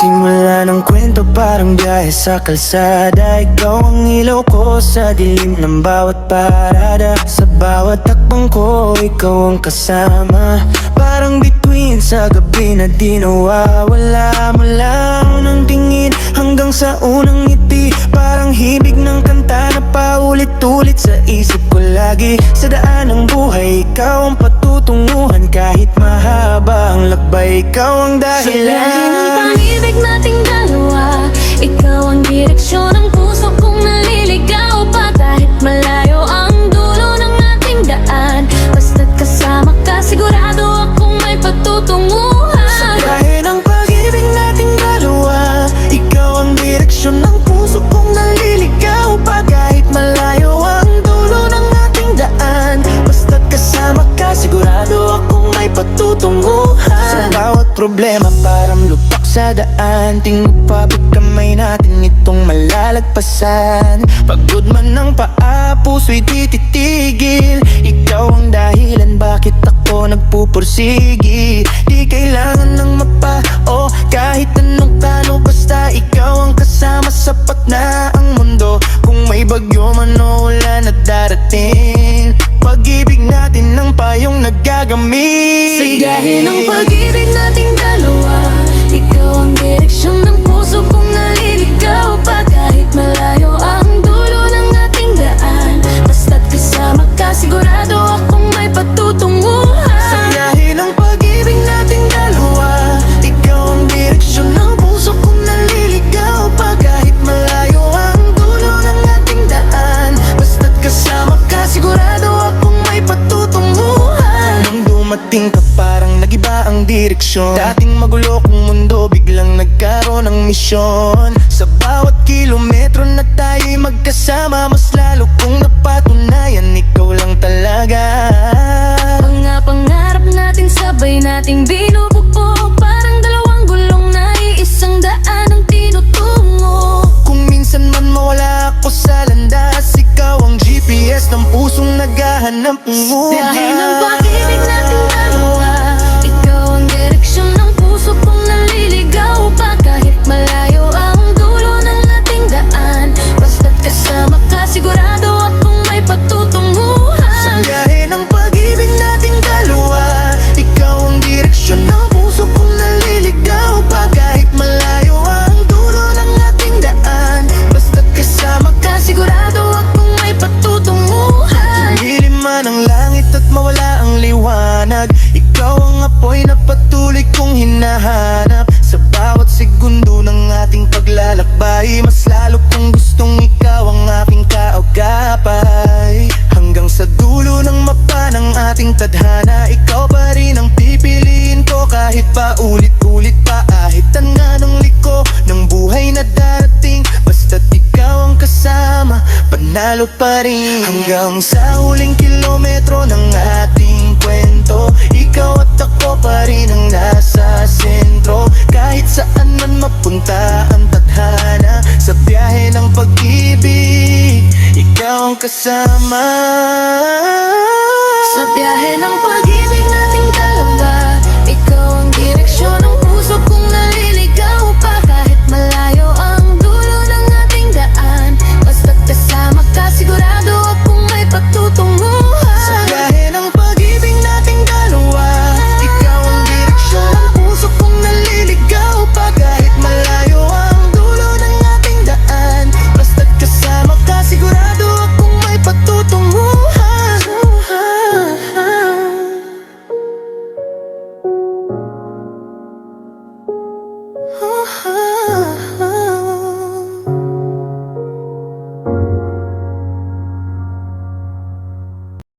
Simula ng kwento parang biyahe sa kalsada. Ikaw ang ilaw ko sa dilim ng bawat parada. Sa bawat takbong ko, ikaw ang kasama. Parang bituin sa gabi na di nawawala. Mula unang tingin hanggang sa unang ngiti, parang hibig ng kanta na paulit-ulit sa isip ko lagi. Sa daan ng buhay, ikaw ang patutunguhan. Kahit mahaba ang lakbay, ikaw ang dahilan. Pag-ibig nating dalawa, ikaw ang direksyon ng puso kong naliligaw pa. Kahit malayo ang dulo ng ating daan, basta't kasama ka, sigurado akong may patutunguhan. Sa biyahe ng pag-ibig nating dalawa, ikaw ang direksyon ng puso kong naliligaw pa. Kahit malayo ang dulo ng ating daan, basta't kasama ka, sigurado akong may patutunguhan. Sa bawat problema parang lupak sa daan, tingog pabig kamay natin itong malalagpasan. Pagod man ng paa, puso'y di titigil. Ikaw ang dahilan bakit ako nagpupursigi. Di kailangan ng mapa o kahit anong plano, basta ikaw ang kasama, sapat na ang mundo. Kung may bagyo man o ulan na darating, pag-ibig natin ng payong nagagamit. Sa biyahe ng pag-ibig nating dalawa, ikaw ang direksyon ng puso kong naliligaw pa. Kahit malayo ang dulo ng ating daan, basta't kasama ka, sigurado akong may patutunguhan. Sa biyahe ng pag-ibig nating dalawa, ikaw ang direksyon ng puso kong naliligaw pa. Kahit malayo ang dulo ng ating daan, basta't kasama ka, sigurado akong may patutunguhan. Nung dumating ka parang nagiba ang direksyon. Dating magulo kong mundo, biglang nagkaroon ng misyon. Sa bawat kilometro na tayo'y magkasama, mas lalo kong napatunayan ikaw lang talaga. Mga pangarap natin sabay nating binubuo, parang dalawang gulong na iisang daan ang tinutungo. Kung minsan man mawala ako sa landas, ikaw ang GPS ng pusong naghahanap ng buhay. Dahil ng pag-ibig nating dalawa, ikaw ang direksyon ng puso kong naliligaw pa. Kahit malayo ang dulo ng ating daan, basta't kasama ka, sigurado akong may patutunguhan. Sa biyahe ng pag-ibig nating dalawa, ikaw ang direksyon ng puso kong naliligaw pa. Kahit malayo ang dulo ng ating daan, basta't kasama ka, Sigurado akong may patutunguhan. dilim man ang langit at mawala ang liwanag, ikaw ang apoy na patuloy kong hinahanap. Sa bawat segundo ng ating paglalakbay, mas lalo kong gustong ikaw ang aking kaagapay. Hanggang sa dulo ng mapa ng ating tadhana, ikaw pa rin ang pipiliin ko. Kahit pa ulit-ulit pa ahitan nga ng liko ng buhay na darating, basta't ikaw ang kasama, panalo pa rin. Hanggang sa huling kilometro ng ating kwento, ikaw at ako pa rin ang nasa sentro. Kahit saan man mapunta ang tadhana, sa biyahe ng pag-ibig, ikaw ang kasama.